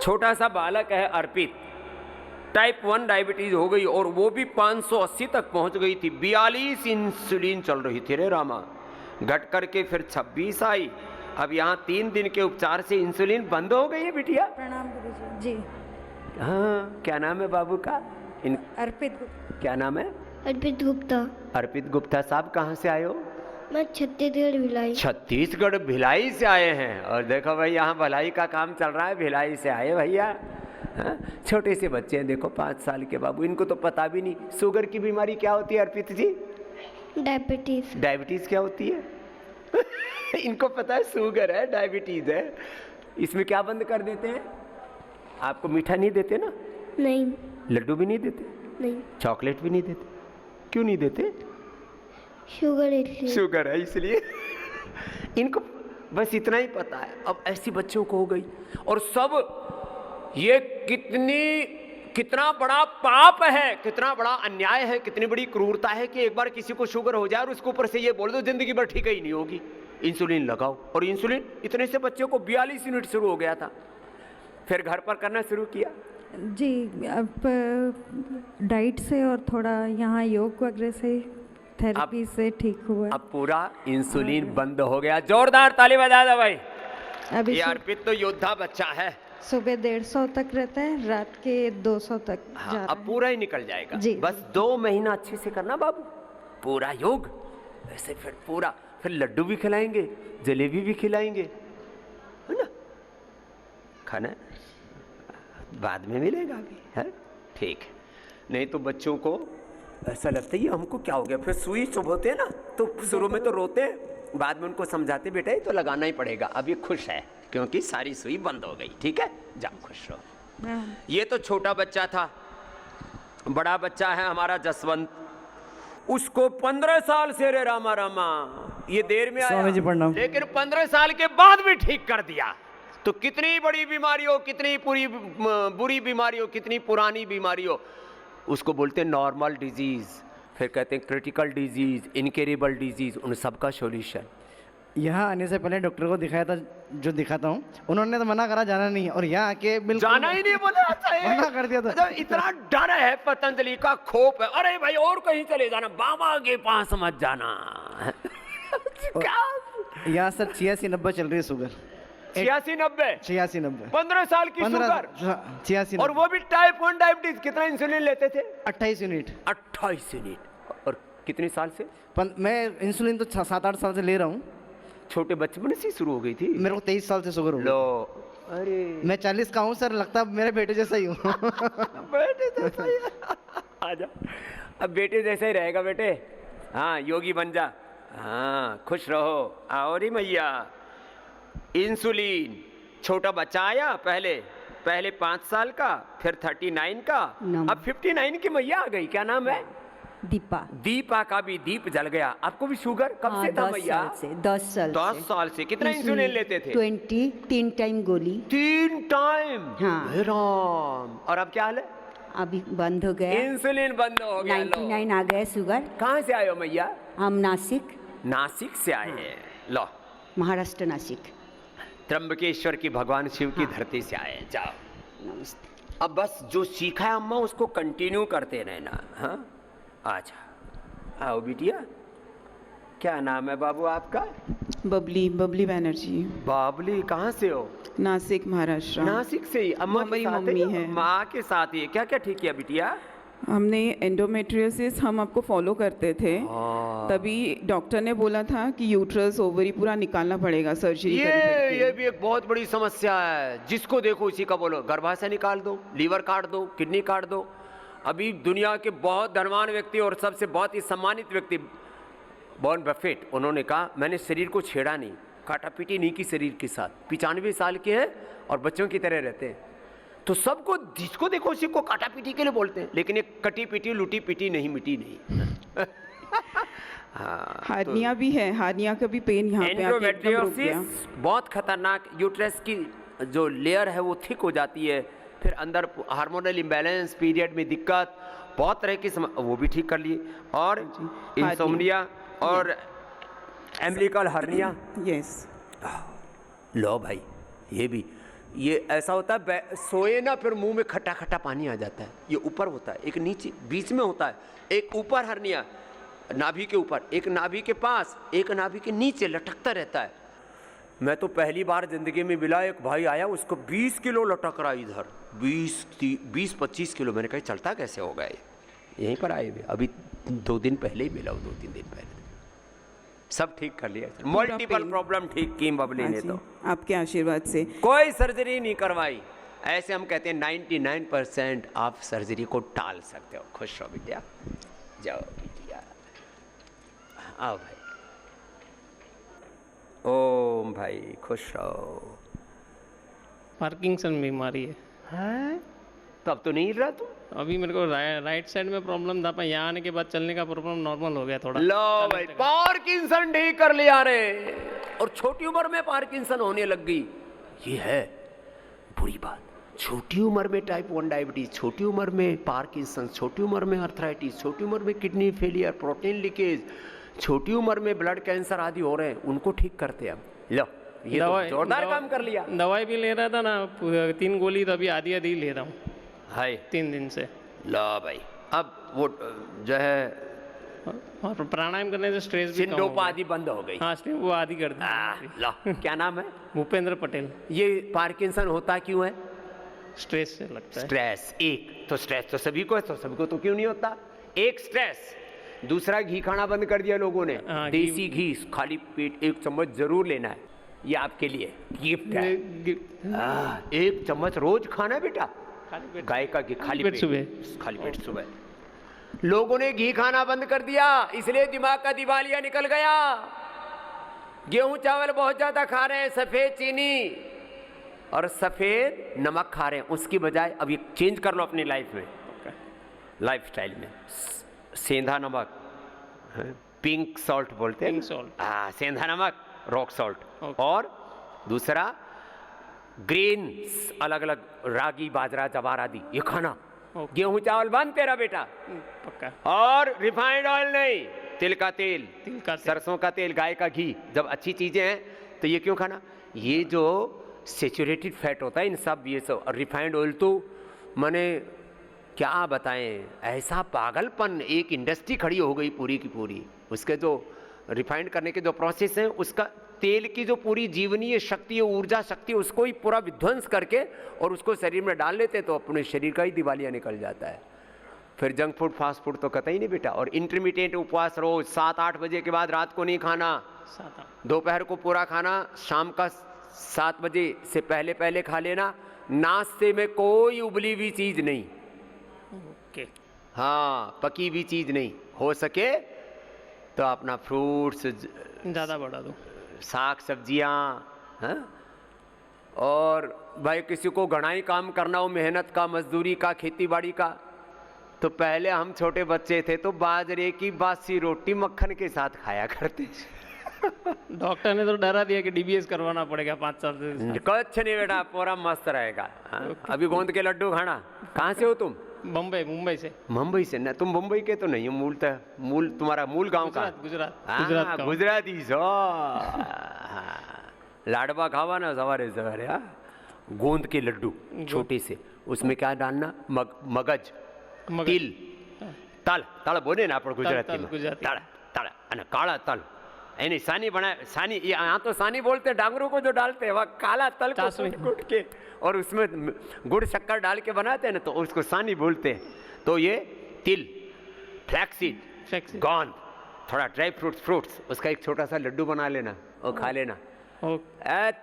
छोटा सा बालक है अर्पित, टाइप 1 डायबिटीज हो गई और वो भी 580 तक पहुंच गई थी। 42 इंसुलिन चल रही थी रे रामा, घट करके फिर 26 आई। अब यहाँ 3 दिन के उपचार से इंसुलिन बंद हो गई है बिटिया। प्रणाम गुरुजी जी। हाँ, क्या नाम है बाबू का? अर्पित। क्या नाम है? अर्पित गुप्ता। अर्पित गुप्ता साहब, कहाँ से आए हो? मैं छत्तीसगढ़ भिलाई। छत्तीसगढ़ भिलाई से आए हैं। और देखो भाई, यहाँ भलाई का काम चल रहा है, भिलाई से आए भैया। हाँ? छोटे से बच्चे हैं, देखो 5 साल के बाबू, इनको तो पता भी नहीं शुगर की बीमारी क्या होती है अर्पित जी? डायबिटीज। डायबिटीज क्या होती है? इनको पता है शुगर है, डायबिटीज है। इसमें क्या बंद कर देते हैं? आपको मीठा नहीं देते ना? नहीं। लड्डू भी नहीं देते? नहीं। चॉकलेट भी नहीं देते? क्यों नहीं देते? शुगर इसलिए। शुगर है इसलिए। इनको बस इतना ही पता है। अब ऐसी बच्चों को हो गई, और सब ये कितना बड़ा पाप है, कितना बड़ा अन्याय है, कितनी बड़ी क्रूरता है कि एक बार किसी को शुगर हो जाए और उसके ऊपर से ये बोल दो जिंदगी भर ठीक ही नहीं होगी, इंसुलिन लगाओ। और इंसुलिन इतने से बच्चों को 42 यूनिट शुरू हो गया था। फिर घर पर करना शुरू किया जी। अब डाइट से और थोड़ा यहाँ योग वगैरह से, थेरेपी से ठीक हुआ। अब पूरा इंसुलिन बंद हो गया। जोरदार ताली बजा दो भाई। अभी ये अर्पित तो योद्धा बच्चा है। सुबह 150 तक रहता है, रात के 200 तक हाँ, जा रहा अब पूरा ही निकल जाएगा जी। बस 2 महीना अच्छे से करना बाबू, पूरा योग। ऐसे फिर पूरा, फिर लड्डू भी खिलाएंगे, जलेबी भी खिलाएंगे, है ना? खाना बाद में मिलेगा अभी, है ठीक है? नहीं तो बच्चों को ऐसा लगता है ये हमको क्या हो गया। फिर सुई चुभोते हैं ना, तो शुरू में तो रोते हैं, बाद में उनको समझाते बेटा ये तो लगाना ही पड़ेगा। अब ये खुश है क्योंकि सारी सुई बंद हो गई। ठीक है, जाओ खुश रहो। ये तो छोटा बच्चा था। बड़ा बच्चा है हमारा जसवंत, उसको 15 साल से रे रामा रामा ये देर में आया, लेकिन 15 साल के बाद भी ठीक कर दिया। तो कितनी बड़ी बीमारी हो, कितनी बुरी बीमारी हो, कितनी पुरानी बीमारी हो, उसको बोलते हैं नॉर्मल डिजीज, फिर कहते हैं क्रिटिकल डिजीज, इनकेरेबल डिजीज, उन सब का सॉल्यूशन। यहाँ आने से पहले डॉक्टर को दिखाया था, जो दिखाता हूँ, उन्होंने तो मना करा जाना नहीं, और यहाँ आके बिल्कुल जाना ही नहीं बोले। अच्छा मना कर दिया था। मतलब इतना डर है, पतंजलि का खोप है, अरे भाई और कहीं चले जाना, बाबा के पास मत जाना। क्या यहाँ सर 86-90 चल रही है शुगर। 86-90 15 साल की शुगर, 86। और वो भी टाइप 1 डायबिटीज। कितना इंसुलिन लेते थे? 28 यूनिट। 28 यूनिट। और कितने साल से? मैं इंसुलिन तो 7-8 साल से ले रहा हूँ। छोटे बचपन से शुरू हो गई थी? मेरे को 23 साल से शुगर हो लो, अरे मैं 40 का हूँ सर, लगता है मेरे बेटे जैसा ही हूँ। बेटे जैसा ही। आजा, अब बेटे जैसा ही रहेगा बेटे। हाँ, योगी बन जा। हाँ, खुश रहो। आओ रे मैया। इंसुलिन, छोटा बच्चा आया, पहले 5 साल का, फिर 39 का, अब 59 की मैया आ गई। क्या नाम है? दीपा। दीपा का भी दीप जल गया। आपको भी शुगर कब से था मैया? 10 साल से। कितना इंसुलिन लेते थे? 3 टाइम गोली। 3 टाइम? हाँ। हे राम। और अब क्या हाल है? अभी बंद हो गया, इंसुलिन बंद हो गया। 99 आ गया शुगर। कहाँ से आए हो मैया? हम नासिक। नासिक से आए हैं। लो, महाराष्ट्र नासिक। त्र्यंबकेश्वर की भगवान शिव की धरती से आए। जाओ, नमस्ते। अब बस जो सीखा है अम्मा उसको कंटिन्यू करते रहना। हाँ, अच्छा, आओ बिटिया। क्या नाम है बाबू आपका? बबली बैनर्जी। बाबली, कहाँ से हो? नासिक, महाराष्ट्र। नासिक से ही? अम्मा मेरी के साथ मम्मी है। माँ के साथ ही। क्या क्या ठीक किया बिटिया? हमने एंडोमेट्रियोसिस, हम आपको फॉलो करते थे, तभी डॉक्टर ने बोला था कि यूट्रस ओवरी पूरा निकालना पड़ेगा सर्जरी ये भी एक बहुत बड़ी समस्या है। जिसको देखो उसी का बोलो, गर्भाशय निकाल दो, लीवर काट दो, किडनी काट दो। अभी दुनिया के बहुत धनवान व्यक्ति और सबसे बहुत ही सम्मानित व्यक्ति वॉरेन बफेट, उन्होंने कहा मैंने शरीर को छेड़ा नहीं, काटा पीटी नहीं की शरीर के साथ। 95 साल के हैं और बच्चों की तरह रहते हैं। तो सबको जिसको देखो उसी को काटा पीटी के लिए बोलते हैं, लेकिन एक कटी पीटी लूटी पीटी नहीं मिटी नहीं। हाँ, हार्निया भी है, हार्निया का भी पेन यहाँ पे आके एकदम रुक गया। बहुत खतरनाक। यूट्रस की जो लेयर है वो थिक हो जाती है, फिर अंदर हार्मोनल इम्बैलेंस, पीरियड में दिक्कत, बहुत तरह की वो भी ठीक कर लिए। और इंसोम्निया और एम्बिलिकल हर्निया। यस। लो भाई, ये भी ये ऐसा होता है, सोए ना फिर मुंह में खट्टा खट्टा पानी आ जाता है। ये ऊपर होता है, एक नीचे बीच में होता है, एक ऊपर हर्निया नाभि के ऊपर, एक नाभि के पास, एक नाभि के नीचे लटकता रहता है। मैं तो पहली बार जिंदगी में मिला, एक भाई आया उसको 20 किलो लटक रहा इधर, 20-25 किलो। मैंने कहा चलता कैसे होगा ये? यहीं पर आए हुए अभी 2 दिन पहले ही मिला, 2-3 दिन पहले। सब ठीक कर लिया, मल्टीपल प्रॉब्लम ठीक की बबली हाँ ने जी, तो। आपके आशीर्वाद से। कोई सर्जरी नहीं करवाई। ऐसे हम कहते हैं 99% आप सर्जरी को टाल सकते हो। खुश रहो बिटिया, जाओ बिटिया, आओ भाई। ओम भाई खुश रहो। पार्किंसन बीमारी है। हैं? तो अब तो नहीं हिल रहा तू? अभी मेरे को राइट साइड में प्रॉब्लम था, पर यहाँ आने के बाद चलने का प्रॉब्लम नॉर्मल हो गया थोड़ा। लो भाई, पार्किंसन ठीक कर लिया रे। और छोटी उम्र में पार्किंसन होने लग गई, ये है बुरी बात। छोटी उम्र में टाइप 1 डायबिटीज, छोटी उम्र में पार्किंसन, छोटी उम्र में आर्थराइटिस, छोटी उम्र में किडनी फेलियर, प्रोटीन लीकेज, छोटी उम्र में ब्लड कैंसर आदि हो रहे हैं, उनको ठीक करते हैं हम। लो ये तो जोरदार काम कर लिया। दवाई भी ले रहा था ना 3 गोली, तो अभी आधी ले रहा हूँ हाय 3 दिन से। लो भाई, अब वो जो है और प्राणायाम करने से स्ट्रेस भी कम हो सिंडोपा गया। आदि बंद हो गई। हाँ, वो आदि कर दी। लो क्या नाम है? भूपेंद्र पटेल। ये पार्किंसन होता क्यों है? स्ट्रेस से लगता है। स्ट्रेस। एक तो स्ट्रेस तो सभी को है, तो सभी को तो क्यों नहीं होता? एक स्ट्रेस, दूसरा घी खाना बंद कर दिया लोगों ने। हाँ, देसी घी खाली पेट 1 चम्मच जरूर लेना है, ये आपके लिए गिफ्ट है। 1 चम्मच रोज खाना है बेटा, गाय का घी खाली पेट सुबह। खाली पेट सुबह। लोगों ने घी खाना बंद कर दिया, इसलिए दिमाग का दिवालिया निकल गया। गेहूं चावल बहुत ज्यादा खा रहे हैं, सफेद चीनी और सफेद नमक खा रहे हैं। उसकी बजाय अब ये चेंज कर लो अपनी लाइफ में, लाइफ स्टाइल में। सेंधा नमक, पिंक सॉल्ट बोलते हैं, पिंक सॉल्ट। हाँ, सेंधा नमक, रॉक सॉल्ट। ओके। और दूसरा ग्रेन्स, अलग अलग रागी, बाजरा, जवार आदि, ये खाना। गेहूं चावल बंद तेरा बेटा। पक्का। और रिफाइंड ऑयल नहीं, तिल का तेल, तिल का तेल। सरसों का तेल, गाय का घी, जब अच्छी चीजें हैं तो ये क्यों खाना? ये जो सेचुरेटेड फैट होता है इन सब, ये सब, और रिफाइंड ऑयल तो माने क्या बताएं, ऐसा पागलपन। एक इंडस्ट्री खड़ी हो गई पूरी की पूरी, उसके जो रिफाइंड करने के जो प्रोसेस हैं, उसका तेल की जो पूरी जीवनीय शक्ति, ऊर्जा शक्ति, उसको ही पूरा विध्वंस करके और उसको शरीर में डाल लेते हैं, तो अपने शरीर का ही दिवालिया निकल जाता है। फिर जंक फूड, फास्ट फूड तो कतई नहीं बेटा। और इंटरमीडिएट उपवास रोज 7-8 बजे के बाद रात को नहीं खाना, 7-8। दोपहर को पूरा खाना, शाम का 7 बजे से पहले पहले खा लेना। नाश्ते में कोई उबली हुई चीज नहीं, ओके। हाँ, पकी हुई चीज नहीं। हो सके तो अपना फ्रूट्स, ज़्यादा बढ़ा दो, साग सब्जियाँ, हाँ? और भाई किसी को घना ही काम करना हो, मेहनत का, मजदूरी का, खेती बाड़ी का, तो पहले हम छोटे बच्चे थे तो बाजरे की बासी रोटी मक्खन के साथ खाया करते। डॉक्टर ने तो डरा दिया कि डीबीएस करवाना पड़ेगा 5 साल से। कुछ नहीं बेटा, पूरा मस्त रहेगा। हाँ? अभी गोंद के लड्डू खाना। कहाँ से हो तुम? बम्बई, मुंबई से। मुंबई से ना? तुम मुंबई के तो नहीं हो, मूलतः मूल तुम्हारा मूल गांव का? गुजरात का। गुजराती सो। लाडवा खावा ना सवारे सवारे। गोंद के लड्डू छोटे से, उसमें क्या डालना? मगज, तिल, तल, तल बोले ना आप गुजराती में, तल, तल, અને કાળા તલ, એની સાની बनाए। सानी, यहाँ तो सानी बोलते हैं डांगरों को जो डालते हैं, वह काला तल को कूट के और उसमें गुड़ शक्कर डाल के बनाते हैं ना, तो उसको सानी बोलते हैं। तो ये तिल, फ्लैक्सीड, गोंद, थोड़ा ड्राई फ्रूट्स, उसका एक छोटा सा लड्डू बना लेना और खा लेना।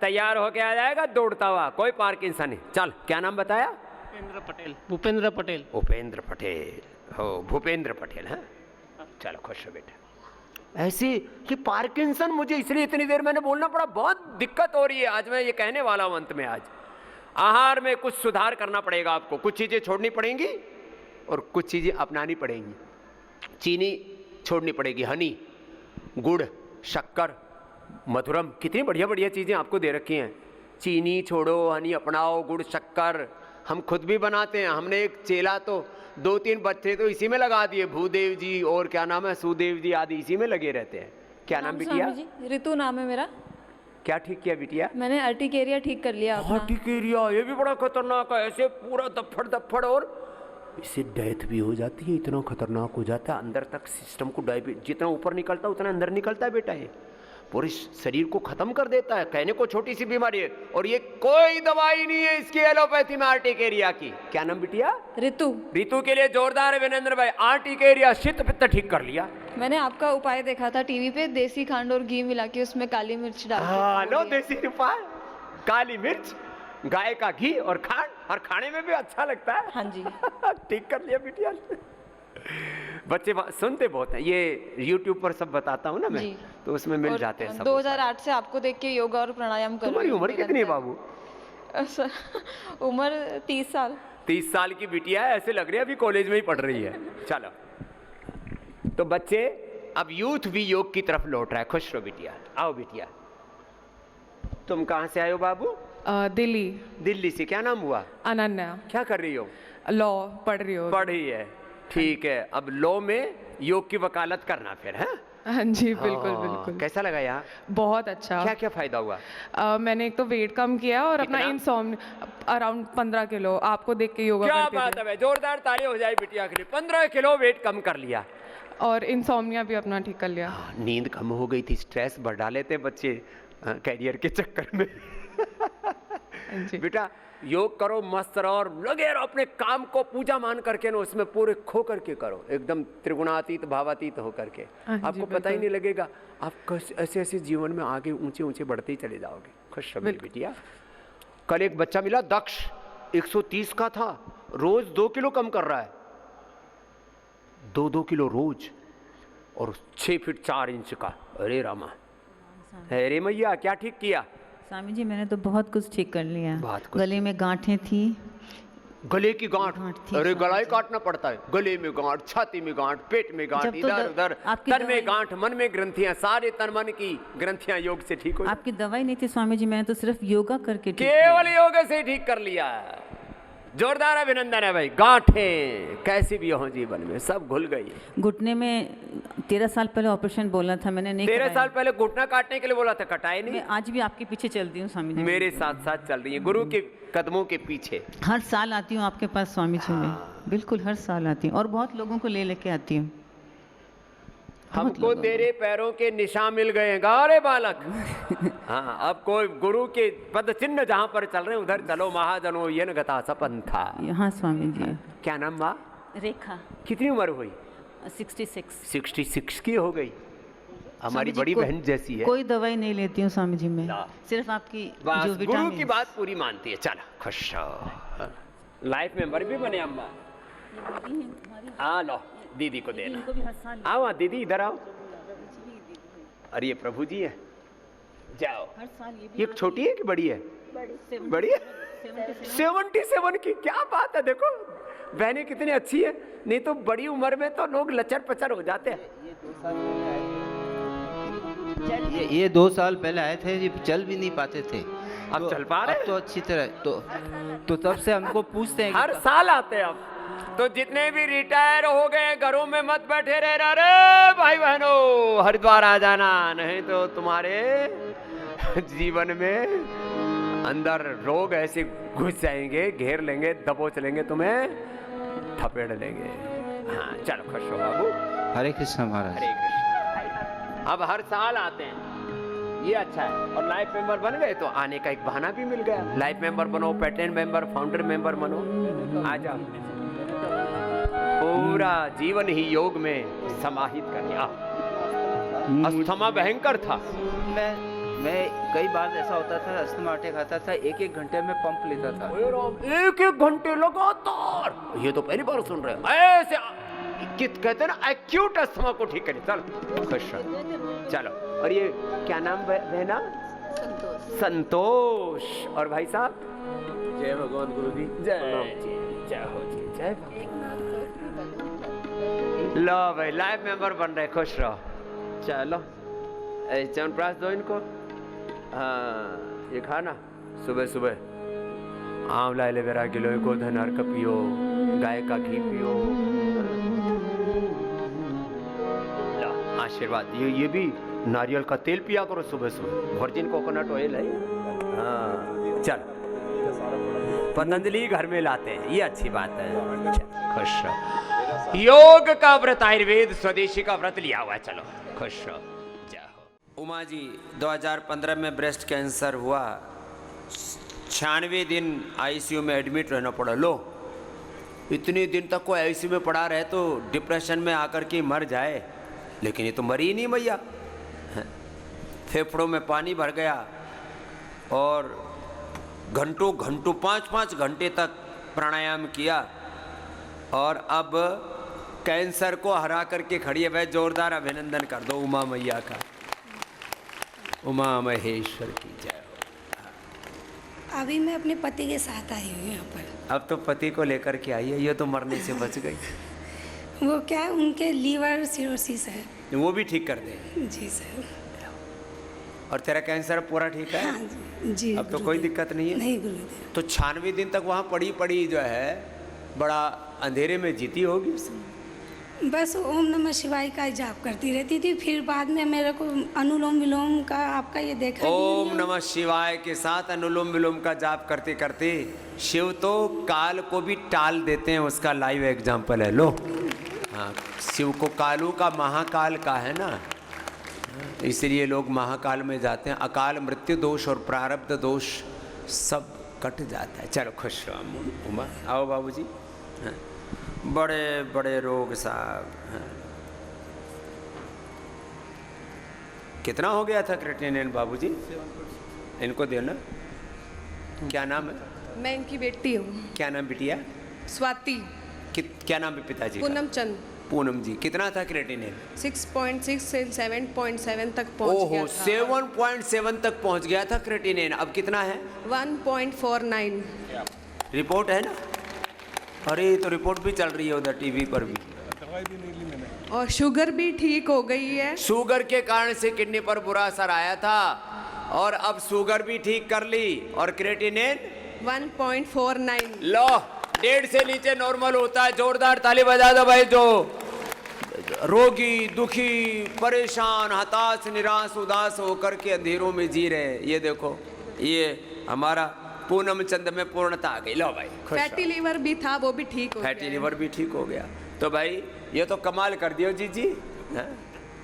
तैयार होके आ जाएगा दौड़ता हुआ, कोई पार्किंसन नहीं। चल, क्या नाम बताया? भूपेंद्र पटेल। भूपेंद्र पटेल। उपेंद्र पटेल हो, भूपेंद्र पटेल। है, चलो खुश हो बेटा। ऐसी कि पार्किंसन मुझे इसलिए इतनी देर मैंने बोलना पड़ा, बहुत दिक्कत हो रही है। आज मैं ये कहने वाला हूं अंत में। आज आहार में कुछ सुधार करना पड़ेगा आपको, कुछ चीजें छोड़नी पड़ेंगी और कुछ चीजें अपनानी पड़ेंगी। चीनी छोड़नी पड़ेगी, हनी, गुड़, शक्कर, मधुरम, कितनी बढ़िया बढ़िया चीजें आपको दे रखी हैं। चीनी छोड़ो, हनी अपनाओ, गुड़ शक्कर हम खुद भी बनाते हैं। हमने एक चेला तो 2-3 बच्चे तो इसी में लगा दिए, भूदेव जी और क्या नाम है, सुदेव जी आदि इसी में लगे रहते हैं। क्या नाम बिटिया? ऋतु नाम है मेरा। क्या ठीक किया बिटिया? मैंने अर्टिकेरिया ठीक कर लिया अपना। अर्टिकेरिया, ये भी बड़ा खतरनाक है, ऐसे पूरा दफड़ दफड़, और इससे डेथ भी हो जाती है, इतना खतरनाक हो जाता है अंदर तक सिस्टम को, डायबिटीज जितना ऊपर निकलता है उतना अंदर निकलता है बेटा, ये पूरे शरीर को खत्म कर देता है। कहने को छोटी सी बीमारी है, और ये कोई दवाई नहीं है इसकी एलोपैथी में अर्टिकेरिया की। क्या नाम बिटिया? ऋतु। ऋतु के लिए जोरदार अभिनंदन भाई। अर्टिकेरिया शीत पित्त ठीक कर लिया। मैंने आपका उपाय देखा था टीवी पे, देसी खंड और घी मिला के उसमें काली मिर्च डाल हाँ लो, देसी उपाय, काली मिर्च, गाय का घी और खांड, और खाने में भी अच्छा लगता है। हाँ जी। ठीक कर लिया बिटिया। बच्चे सुनते बहुत हैं, ये YouTube पर सब बताता हूँ ना मैं, तो उसमें मिल जाते हैं सब। 2008 से आपको देख के योगा और प्राणायाम कर रही तुम्हारी हूँ। उम्र कितनी है बाबू? उम्र 30 साल। 30 साल की बिटिया है, ऐसे लग रही है अभी कॉलेज में ही पढ़ रही है। चलो, तो बच्चे अब यूथ भी योग की तरफ लौट रहा है। खुश रहो बिटिया। आओ बिटिया, तुम कहाँ से आए हो बाबू? दिल्ली। दिल्ली से। क्या नाम हुआ? अनन्या। क्या कर रही हो? लॉ पढ़ रही हो? पढ़ रही है, ठीक है। अब लॉ में योग की वकालत करना फिर है? हाँ जी, बिल्कुल बिल्कुल। कैसा लगा यहाँ? बहुत अच्छा। क्या क्या फायदा हुआ? मैंने एक तो वेट कम किया और अपना इंसोम्निया अराउंड 15 किलो आपको देख के योगा क्या करते बात है, जोरदार ताली हो जाए बिटिया के लिए। 15 किलो वेट कम कर लिया और इंसोम्निया भी अपना ठीक कर लिया। नींद कम हो गई थी, स्ट्रेस बढ़ा लेते बच्चे कैरियर के चक्कर में। बेटा योग करो, मस्त रहो और लगे रहो अपने काम को, पूजा मान करके ना उसमें पूरे खो करके करो, एकदम त्रिगुणातीत भावातीत हो करके। आपको पता ही नहीं लगेगा, आप ऐसे ऐसे जीवन में आगे ऊंचे ऊंचे बढ़ते ही चले जाओगे। खुश रहो बिटिया। कल एक बच्चा मिला दक्ष, 130 का था, रोज 2 किलो कम कर रहा है, 2 किलो रोज, और 6 फीट 4 इंच का। अरे रामा, अरे मैया, क्या ठीक किया? स्वामी जी मैंने तो बहुत कुछ ठीक कर लिया। गले में गांठें थी। गले की गांठ थी? अरे गला ही काटना पड़ता है। गले में गांठ, छाती में गांठ, पेट में गांठ, इधर उधर, तन में गांठ, मन में ग्रंथियां, सारे तन मन की ग्रंथियां योग से ठीक हो। आपकी दवाई नहीं थी स्वामी जी, मैंने तो सिर्फ योगा करके केवल योगा से ठीक कर लिया। जोरदार अभिनंदन है भाई। गांठें कैसी भी हो जीवन में सब घुल गई। घुटने में 13 साल पहले ऑपरेशन बोला था, मैंने नहीं 13 साल पहले घुटना काटने के लिए बोला था, कटाए नहीं। मैं आज भी आपके पीछे चलती हूँ स्वामी जी। मेरे साथ साथ चल रही है, गुरु के कदमों के पीछे। हर साल आती हूँ आपके पास स्वामी जी में, बिल्कुल हर साल आती हूँ, और बहुत लोगों को ले लेके आती हूँ। हमको तेरे पैरों के निशान मिल गए गारे बालक। हाँ, अब कोई गुरु के पद चिन्ह जहाँ पर चल रहे हैं उधर चलो महाजनो ये न गता सपंथा। हाँ स्वामी जी। क्या नाम माँ? रेखा। कितनी उम्र हुई? 66। 66 की हो गई, हमारी बड़ी बहन जैसी है। कोई दवाई नहीं लेती हूँ स्वामी जी में, सिर्फ आपकी जो गुरु की बात पूरी मानती है। चलो खुश हो। लाइफ मेंबर भी बने अम्मा। हाँ लो, दीदी को देना। आओ दीदी, इधर आओ। अरे ये प्रभु जी है, जाओ। ये छोटी है कि बड़ी है? बड़ी है। 77 की, क्या बात है। देखो बहनें कितनी अच्छी है, नहीं तो बड़ी उम्र में तो लोग लचर पचर हो जाते हैं। ये 2 साल पहले आए थे, ये चल भी नहीं पाते थे, अब चल पा रहे हैं। अब तो अच्छी तरह। तो तब से हमको पूछते हैं, हर साल आते हैं। अब तो जितने भी रिटायर हो गए घरों में मत बैठे रहना रे भाई बहनों, हरिद्वार आ जाना, नहीं तो तुम्हारे जीवन में अंदर रोग ऐसे घुस जाएंगे, घेर लेंगे, दबोच लेंगे, तुम्हें थपेड़ लेंगे। हाँ चलो खुश हो बाबू। हरे कृष्ण महाराज। हरे कृष्ण। अब हर साल आते हैं, ये अच्छा है। और लाइफ मेंबर बन गए तो आने का एक बहाना भी मिल गया। लाइफ मेंबर बनो, पेटेंट मेंबर, फाउंडर मेंबर बनो, आ जाओ। पूरा जीवन ही योग में समाहित कर लिया। अस्थमा भयंकर था। मैं कई बार ऐसा होता था, अस्थमा अटैक आता था, 1-1 घंटे में पंप लेता था। 1-1 घंटे लगातार, ये तो पहली बार सुन रहे हैं। ऐसे कहते हैं ना, एक्यूट अस्थमा को ठीक करें। चलो खुश रहो। चलो, और ये क्या नाम बहना? संतोष। और भाई साहब? जय भगवान गुरु जी। जय जी, जय हो जी, जय भगवान। लो भाई, लाइफ मेंबर बन रहे, खुश रहो। चलो च्यवनप्राश दो इनको। हाँ, ये खाना सुबह सुबह आंवला एलोवेरा गिलोय गोधन अर्क पियो, गाय का घी पियो। लो आशीर्वाद। ये भी नारियल का तेल पिया करो सुबह सुबह, वर्जिन कोकोनट ऑयल है। हाँ चल, पतंजलि घर में लाते हैं, ये अच्छी बात है। खुश रहो। योग का व्रत आयुर्वेद स्वदेशी का व्रत लिया हुआ है। चलो खुश रहो। उमा जी 2015 में ब्रेस्ट कैंसर हुआ, 96 दिन आईसीयू में एडमिट रहना पड़ा। लो, इतने दिन तक कोई आईसीयू में पड़ा रहे तो डिप्रेशन में आकर के मर जाए, लेकिन ये तो मरी ही नहीं भैया। फेफड़ों में पानी भर गया और घंटों 5-5 घंटे तक प्राणायाम किया और अब कैंसर को हरा करके खड़ी है। वह जोरदार अभिनंदन कर दो उमा मैया का। उमा महेश्वर की जय हो। अभी मैं अपने पति के साथ आई हूँ यहाँ पर। अब तो पति को लेकर के आई है, ये तो मरने से बच गई। वो क्या है, उनके लीवर सिरोसिस है। वो भी ठीक कर दे। जी सर। और तेरा कैंसर पूरा ठीक है? हाँ जी। अब तो कोई दिक्कत नहीं है? नहीं गुरुदेव। तो 96 दिन तक वहाँ पड़ी जो है, बड़ा अंधेरे में जीती होगी उसमें। बस ओम नमः शिवाय का जाप करती रहती थी। फिर बाद में मेरे को अनुलोम विलोम का आपका ये देखा। ओम नमः शिवाय के साथ अनुलोम विलोम का जाप करते करते शिव तो काल को भी टाल देते हैं, उसका लाइव एग्जाम्पल है। लो, हाँ, शिव को कालू का महाकाल का है ना, इसलिए लोग महाकाल में जाते हैं। अकाल मृत्यु दोष और प्रारब्ध दोष सब कट जाता है। चलो खुश रहो उमा। आओ बाबूजी। हाँ, बड़े बड़े रोग साहब। हाँ। कितना हो गया था क्रिएटिनिन बाबूजी? इनको देना। क्या नाम है? मैं इनकी बेटी हूँ। क्या नाम बिटिया? स्वाति। क्या नाम है पिताजी? पूनम चंद। पूनम जी, कितना था क्रिएटिनिन? 6.6 से 7.7 तक पहुँच गया था। 7.7 तक पहुँच गया था क्रिएटिनिन। अब कितना है? 1.49। रिपोर्ट है ना? अरे तो रिपोर्ट भी चल रही है उधर टीवी पर भी। और शुगर भी ठीक हो गई है। शुगर के कारण से किडनी पर बुरा असर आया था और अब शुगर भी ठीक कर ली और क्रिएटिनिन 1.49। लो, 1.5 से नीचे नॉर्मल होता है। जोरदार ताली बजा दो भाई। जो रोगी, दुखी, परेशान, हताश, निराश, उदास होकर के अंधेरों में जी रहे, ये देखो, ये हमारा पूनम चंद में पूर्णता आ गई। लो भाई, फैटी लीवर भी था, वो भी ठीक हो गया। फैटी लीवर भी ठीक हो गया। तो भाई ये तो कमाल कर दियो जी।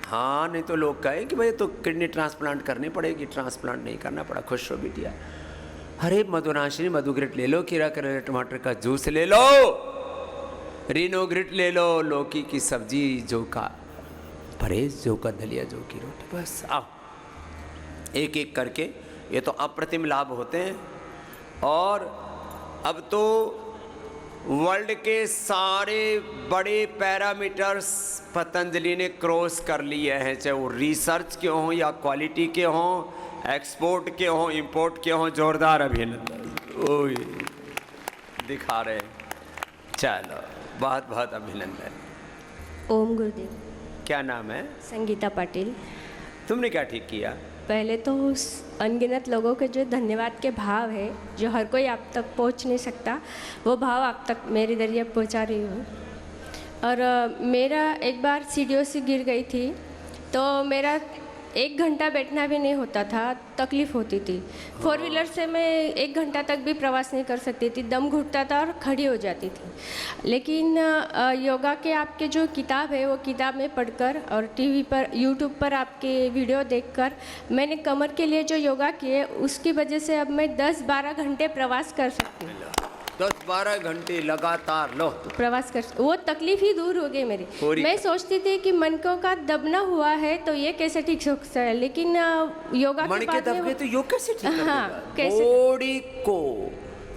हाँ, नहीं तो लोग कहें कि भाई तो किडनी ट्रांसप्लांट करनी पड़ेगी, ट्रांसप्लांट नहीं करना पड़ा। खुश हो बिटिया। अरे मधुनाशिनी मधुग्रिट ले लो, खीरा करेला टमाटर का जूस ले लो, रिनोग्रिट ले लो, लौकी की सब्जी, जो का परहेज, जो का दलिया, जो की रोटी। बस आओ एक एक करके, ये तो अप्रतिम लाभ होते हैं। और अब तो वर्ल्ड के सारे बड़े पैरामीटर्स पतंजलि ने क्रॉस कर लिए हैं, चाहे वो रिसर्च के हों या क्वालिटी के हों, एक्सपोर्ट के हों, इंपोर्ट के हों। जोरदार अभिनंदन। ओए दिखा रहे हैं। चलो, बहुत बहुत अभिनंदन। ओम गुरुदेव। क्या नाम है? संगीता पाटिल। तुमने क्या ठीक किया? पहले तो उस अनगिनत लोगों के जो धन्यवाद के भाव है, जो हर कोई आप तक पहुंच नहीं सकता, वो भाव आप तक मेरे जरिए पहुंचा रही हूँ। और मेरा एक बार सीढ़ियों से गिर गई थी, तो मेरा 1 घंटा बैठना भी नहीं होता था, तकलीफ़ होती थी। 4 व्हीलर से मैं 1 घंटा तक भी प्रवास नहीं कर सकती थी, दम घुटता था और खड़ी हो जाती थी। लेकिन योगा के आपके जो किताब है, वो किताब में पढ़कर और टीवी पर, यूट्यूब पर आपके वीडियो देखकर मैंने कमर के लिए जो योगा किए, उसकी वजह से अब मैं 10-12 घंटे प्रवास कर सकती हूँ। 10-12 घंटे लगातार लो प्रवास कर, वो तकलीफ ही दूर हो गई मेरी। मैं सोचती थी कि मन को का दबना हुआ है तो ये कैसे ठीक हो सकता है, लेकिन योगा मन के दब गए तो योग कैसे ठीक कर हाँ, कैसे बॉडी को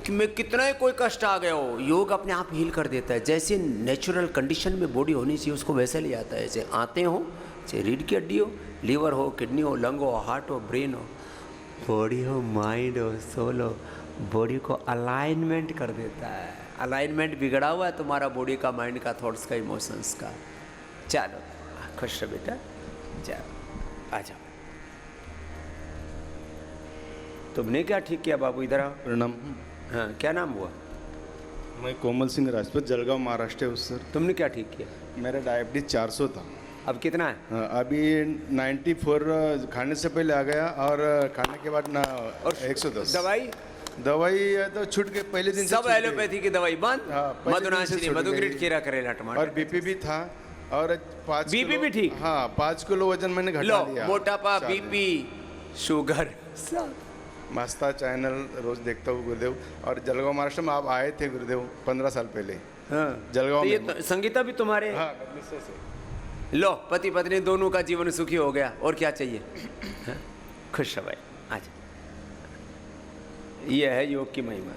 कि मैं कितना ही कोई कष्ट आ गया हो, योग अपने आप हील कर देता है। जैसे नेचुरल कंडीशन में बॉडी होनी चाहिए, उसको वैसे ले आता है। जैसे आते हो, चाहे रीढ़ की हड्डी हो, लीवर हो, किडनी हो, लंग हो, हार्ट हो, ब्रेन हो, बॉडी हो, माइंड हो, सोल हो, बॉडी को अलाइनमेंट कर देता है। अलाइनमेंट बिगड़ा हुआ है तुम्हारा बॉडी का, माइंड का, थॉट्स का, इमोशंस का। चलो खुश रहो बेटा, जाओ, आ जाओ। तुमने क्या ठीक किया बाबू? इधर आओ। प्रणाम। हाँ, क्या नाम हुआ? मैं कोमल सिंह राजपूत, जलगांव महाराष्ट्र हूँ सर। तुमने क्या ठीक किया? मेरा डायबिटीज 400 था। अब कितना है? अभी 94 खाने से पहले आ गया और खाने के बाद ना 110। दवाई तो छूट के पहले दिन सब एलोपैथी की दवाई बंद। मधुनाशिनी, मधुग्रिड, खीरा, करेला, टमाटर। और बीपी भी था और 5 बीपी भी ठीक। हाँ 5 किलो वजन मैंने घटा लिया। मोटापा, बीपी, शुगर। मस्ता चैनल रोज देखता हूँ गुरुदेव। और जलगांव महाराष्ट्र में आप आए थे गुरुदेव 15 साल पहले। जलगांव तो ये में संगीता भी तुम्हारे? हाँ, लो पति पत्नी दोनों का जीवन सुखी हो गया, और क्या चाहिए? खुश हो भाई। आज ये है योग की महिमा।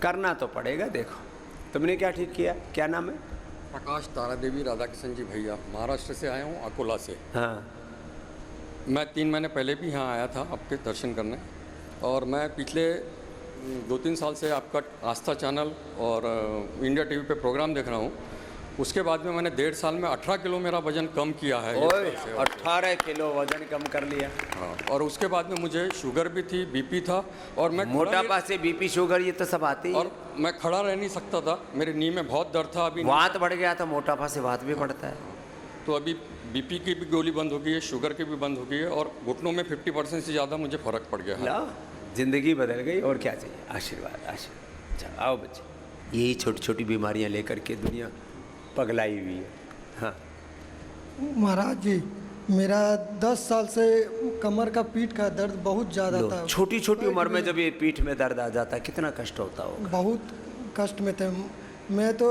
करना तो पड़ेगा। देखो तुमने क्या ठीक किया, क्या नाम है? प्रकाश तारा देवी राधाकिशन जी भैया, महाराष्ट्र से आया हूँ, अकोला से। हाँ, मैं 3 महीने पहले भी यहाँ आया था आपके दर्शन करने, और मैं पिछले 2-3 साल से आपका आस्था चैनल और इंडिया टीवी पे प्रोग्राम देख रहा हूँ। उसके बाद में मैंने 1.5 साल में 18 किलो मेरा वजन कम किया है। 18 किलो वजन कम कर लिया। हाँ, और उसके बाद में मुझे शुगर भी थी, बीपी था, और मैं मोटापा से बीपी, शुगर ये तो सब आते ही। और मैं खड़ा रह नहीं सकता था, मेरे नी में बहुत दर्द था। अभी वात बढ़ गया था, मोटापा से वात भी बढ़ता है। तो अभी बीपी की भी गोली बंद हो गई है, शुगर की भी बंद हो गई है, और घुटनों में 50% से ज़्यादा मुझे फ़र्क पड़ गया है। जिंदगी बदल गई, और क्या चाहिए? आशीर्वाद, आशीर्वाद। अच्छा आओ बच्चे, यही छोटी छोटी बीमारियां लेकर के दुनिया पगलाई हुई है। हाँ महाराज जी, मेरा 10 साल से कमर का, पीठ का दर्द बहुत ज़्यादा था। छोटी छोटी उम्र में जब ये पीठ में दर्द आ जाता है, कितना कष्ट होता होगा? बहुत कष्ट में थे। मैं तो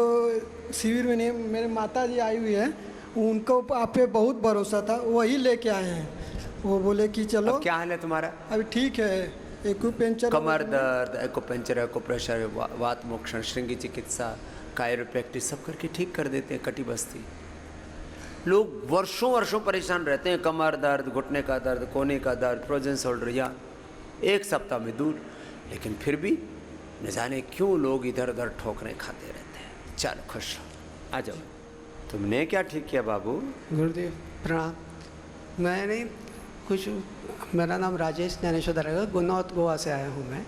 शिविर में नहीं, मेरे माता जी आई हुई है, उनको आप पे बहुत भरोसा था, वही लेके आए हैं। वो बोले कि चलो। अब क्या हाल है तुम्हारा? अभी ठीक है। एक्यूपेंचर, कमर दर्द, एक्यूपेंचर, एक्यूप्रेशर, वात मोक्षण, श्रृंगी चिकित्सा, कायरोप्रैक्टिस सब करके ठीक कर देते हैं। कटी बस्ती लोग वर्षों वर्षों परेशान रहते हैं, कमर दर्द, घुटने का दर्द, कोने का दर्द, फ्रोजन शोल्डर, या 1 सप्ताह में दूर। लेकिन फिर भी न जाने क्यों लोग इधर उधर ठोकरें खाते रहते हैं। चलो खुश रहो, आ जाओ। तुमने क्या ठीक किया बाबू? गुरुदेव प्रणाम। मैं नहीं कुछ, मेरा नाम राजेश ज्ञानेश्वर दरेगा, गुन्नौत गोवा से आया हूँ मैं।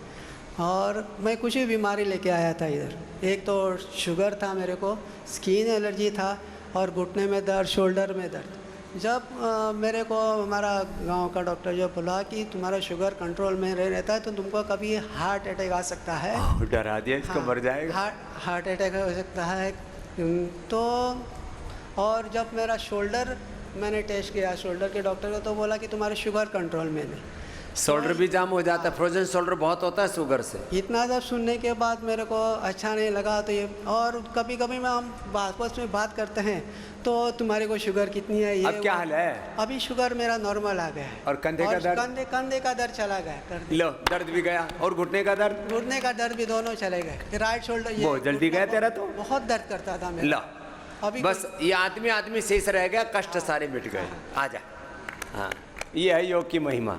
और मैं कुछ भी बीमारी लेके आया था इधर। एक तो शुगर था मेरे को, स्किन एलर्जी था, और घुटने में दर्द, शोल्डर में दर्द। जब मेरे को हमारा गांव का डॉक्टर जो बोला कि तुम्हारा शुगर कंट्रोल में रहता है तो तुमको कभी हार्ट अटैक आ सकता है। डरा दिया इसको। हाँ, मर जाएगा। हार्ट अटैक हो सकता है। तो और जब मेरा शोल्डर, मैंने टेस्ट किया शोल्डर के डॉक्टर को, तो बोला कि तुम्हारे शुगर कंट्रोल में नहीं। शोल्डर भी जाम हो जाता है, फ्रोजन शोल्डर बहुत होता है शुगर से। इतना जब सुनने के बाद मेरे को अच्छा नहीं लगा। तो ये, और कभी कभी में हम आपस में बात करते हैं तो तुम्हारे को शुगर कितनी है, ये अब क्या हाल है? अभी शुगर मेरा नॉर्मल आ गया है। और कंधे का दर्द? कंधे का दर्द चला गया। लो दर्द भी गया। और घुटने का दर्द? घुटने का दर्द भी दोनों चले गए। राइट शोल्डर बहुत जल्दी गया तेरा तो। बहुत दर्द करता था मेरा। अभी बस ये आदमी शेष रह गया, कष्ट सारे मिट गए। आजा। हाँ, ये है योग की महिमा।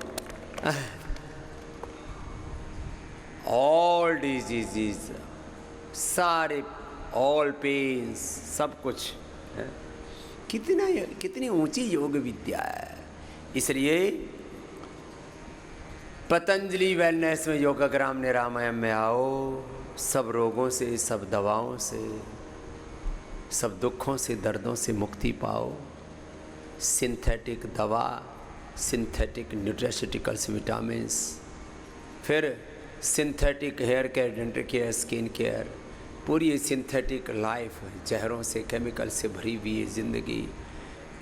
ऑल डिजीजेज, सारे, ऑल पेन्स, सब कुछ। कितनी ऊंची योग विद्या है। इसलिए पतंजलि वेलनेस में योगाग्राम निरामयम में आओ। सब रोगों से, सब दवाओं से, सब दुखों से, दर्दों से मुक्ति पाओ। सिंथेटिक दवा, सिंथेटिक न्यूट्रास्यूटिकल्स, विटामिन्स, फिर synthetic hair care, dental care, skin care, पूरी सिंथेटिक लाइफ, जहरों से, केमिकल से भरी हुई ज़िंदगी,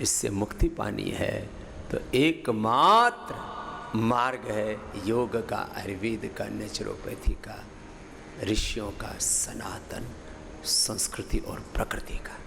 इससे मुक्ति पानी है तो एकमात्र मार्ग है योग का, आयुर्वेद का, नेचुरोपैथी का, ऋषियों का, सनातन संस्कृति और प्रकृति का।